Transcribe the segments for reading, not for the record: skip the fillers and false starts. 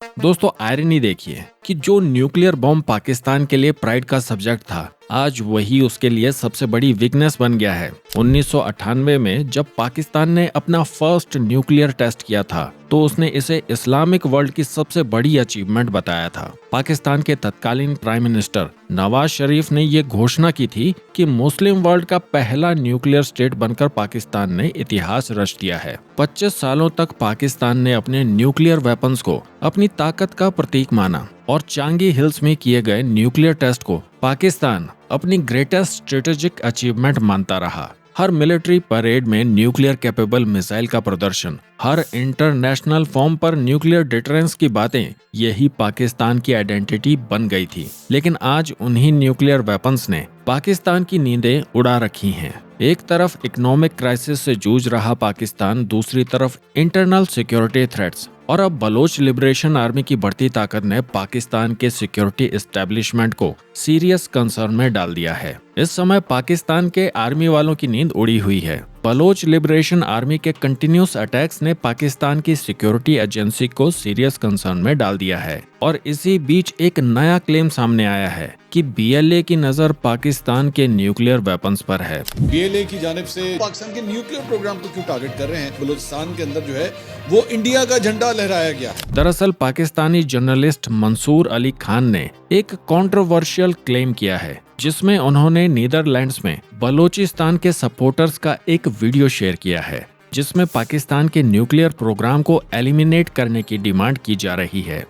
दोस्तों आयरनी देखिए कि जो न्यूक्लियर बॉम्ब पाकिस्तान के लिए प्राइड का सब्जेक्ट था, आज वही उसके लिए सबसे बड़ी वीकनेस बन गया है। 1998 में जब पाकिस्तान ने अपना फर्स्ट न्यूक्लियर टेस्ट किया था, तो उसने इसे इस्लामिक वर्ल्ड की सबसे बड़ी अचीवमेंट बताया था। पाकिस्तान के तत्कालीन प्राइम मिनिस्टर नवाज शरीफ ने ये घोषणा की थी कि मुस्लिम वर्ल्ड का पहला न्यूक्लियर स्टेट बनकर पाकिस्तान ने इतिहास रच दिया है। 25 सालों तक पाकिस्तान ने अपने न्यूक्लियर वेपन्स को अपनी ताकत का प्रतीक माना और चांगी हिल्स में किए गए न्यूक्लियर टेस्ट को पाकिस्तान अपनी ग्रेटेस्ट स्ट्रेटेजिक अचीवमेंट मानता रहा। हर मिलिट्री परेड में न्यूक्लियर कैपेबल मिसाइल का प्रदर्शन, हर इंटरनेशनल फॉर्म पर न्यूक्लियर डिटरेंस की बातें, यही पाकिस्तान की आइडेंटिटी बन गई थी। लेकिन आज उन्हीं न्यूक्लियर वेपन्स ने पाकिस्तान की नींदें उड़ा रखी हैं। एक तरफ इकोनॉमिक क्राइसिस से जूझ रहा पाकिस्तान, दूसरी तरफ इंटरनल सिक्योरिटी थ्रेट्स और अब बलोच लिबरेशन आर्मी की बढ़ती ताकत ने पाकिस्तान के सिक्योरिटी एस्टेब्लिशमेंट को सीरियस कंसर्न में डाल दिया है। इस समय पाकिस्तान के आर्मी वालों की नींद उड़ी हुई है। बलोच लिबरेशन आर्मी के कंटिन्यूस अटैक्स ने पाकिस्तान की सिक्योरिटी एजेंसी को सीरियस कंसर्न में डाल दिया है। और इसी बीच एक नया क्लेम सामने आया है कि बीएलए की नजर पाकिस्तान के न्यूक्लियर वेपन्स पर है। बीएलए की जानिब से पाकिस्तान के न्यूक्लियर प्रोग्राम को क्यों टारगेट कर रहे हैं? बलूचिस्तान के अंदर जो है वो इंडिया का झंडा लहराया गया। दरअसल पाकिस्तानी जर्नलिस्ट मंसूर अली खान ने एक कंट्रोवर्शियल क्लेम किया है, जिसमें उन्होंने नीदरलैंड्स में बलूचिस्तान के सपोर्टर्स का एक वीडियो शेयर किया है, जिसमें पाकिस्तान के न्यूक्लियर प्रोग्राम को एलिमिनेट करने की डिमांड की जा रही है।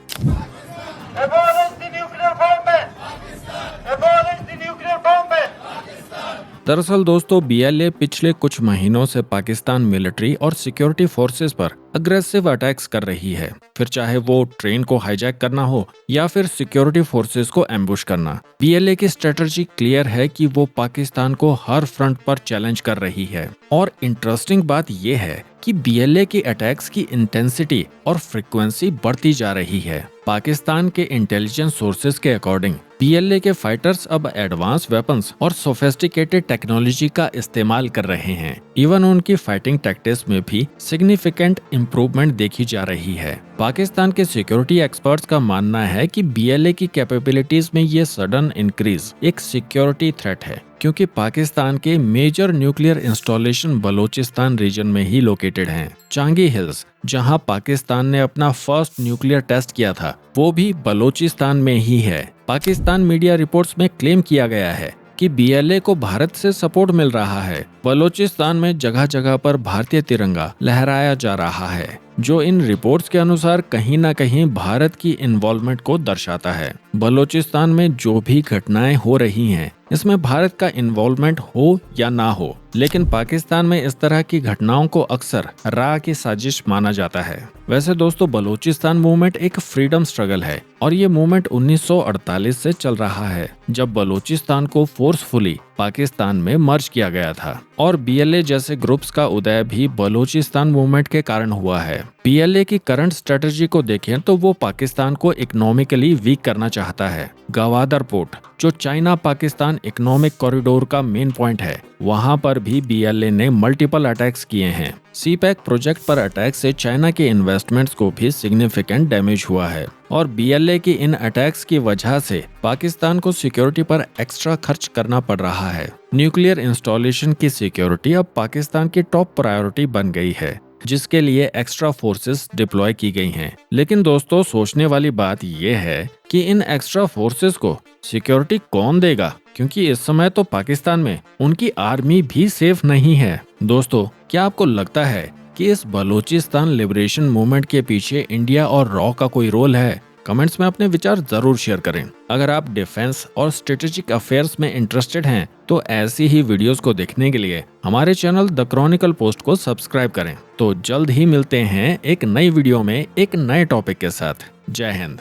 दरअसल दोस्तों बीएलए पिछले कुछ महीनों से पाकिस्तान मिलिट्री और सिक्योरिटी फोर्सेस पर अग्रेसिव अटैक्स कर रही है, फिर चाहे वो ट्रेन को हाईजैक करना हो या फिर सिक्योरिटी फोर्सेस को एम्बुश करना। बीएलए की स्ट्रेटजी क्लियर है कि वो पाकिस्तान को हर फ्रंट पर चैलेंज कर रही है। और इंटरेस्टिंग बात यह है कि बीएलए की अटैक्स की इंटेंसिटी और फ्रीक्वेंसी बढ़ती जा रही है। पाकिस्तान के इंटेलिजेंस सोर्सेज के अकॉर्डिंग बीएलए के फाइटर्स अब एडवांस वेपन्स और सोफिस्टिकेटेड टेक्नोलॉजी का इस्तेमाल कर रहे हैं। इवन उनकी फाइटिंग टैक्टिक्स में भी सिग्निफिकेंट इम्प्रूवमेंट देखी जा रही है। पाकिस्तान के सिक्योरिटी एक्सपर्ट्स का मानना है कि बीएलए की कैपेबिलिटीज में ये सडन इंक्रीज एक सिक्योरिटी थ्रेट है, क्योंकि पाकिस्तान के major nuclear installation Balochistan region में ही लोकेटेड हैं। चांगी हिल्स, जहां पाकिस्तान ने अपना फर्स्ट न्यूक्लियर टेस्ट किया था, वो भी बलूचिस्तान में ही है। पाकिस्तान मीडिया रिपोर्ट्स में क्लेम किया गया है कि बीएलए को भारत से सपोर्ट मिल रहा है। बलूचिस्तान में जगह जगह पर भारतीय तिरंगा लहराया जा रहा है, जो इन रिपोर्ट्स के अनुसार कहीं न कहीं भारत की इन्वॉल्वमेंट को दर्शाता है। बलूचिस्तान में जो भी घटनाएं हो रही हैं, इसमें भारत का इन्वॉल्वमेंट हो या ना हो, लेकिन पाकिस्तान में इस तरह की घटनाओं को अक्सर रा की साजिश माना जाता है। वैसे दोस्तों बलूचिस्तान मूवमेंट एक फ्रीडम स्ट्रगल है और ये मूवमेंट 1948 से चल रहा है, जब बलूचिस्तान को फोर्सफुली पाकिस्तान में मर्ज किया गया था। और बीएलए जैसे ग्रुप्स का उदय भी बलूचिस्तान मूवमेंट के कारण हुआ है। बीएलए की करंट स्ट्रेटजी को देखें तो वो पाकिस्तान को इकोनॉमिकली वीक करना चाहता है। गवादर पोर्ट, जो चाइना पाकिस्तान इकोनॉमिक कॉरिडोर का मेन पॉइंट है, वहां पर भी बीएलए ने मल्टीपल अटैक्स किए हैं। सीपैक प्रोजेक्ट पर अटैक से चाइना के इन्वेस्टमेंट्स को भी सिग्निफिकेंट डैमेज हुआ है। और बीएलए की इन अटैक्स की वजह से पाकिस्तान को सिक्योरिटी पर एक्स्ट्रा खर्च करना पड़ रहा है। न्यूक्लियर इंस्टॉलेशन की सिक्योरिटी अब पाकिस्तान की टॉप प्रायोरिटी बन गई है, जिसके लिए एक्स्ट्रा फोर्सेस डिप्लॉय की गई हैं। लेकिन दोस्तों सोचने वाली बात यह है कि इन एक्स्ट्रा फोर्सेस को सिक्योरिटी कौन देगा, क्योंकि इस समय तो पाकिस्तान में उनकी आर्मी भी सेफ नहीं है। दोस्तों क्या आपको लगता है कि इस बलूचिस्तान लिबरेशन मूवमेंट के पीछे इंडिया और रॉ का कोई रोल है? कमेंट्स में अपने विचार जरूर शेयर करें। अगर आप डिफेंस और स्ट्रेटेजिक अफेयर्स में इंटरेस्टेड हैं, तो ऐसी ही वीडियोस को देखने के लिए हमारे चैनल द क्रॉनिकल पोस्ट को सब्सक्राइब करें। तो जल्द ही मिलते हैं एक नई वीडियो में एक नए टॉपिक के साथ। जय हिंद।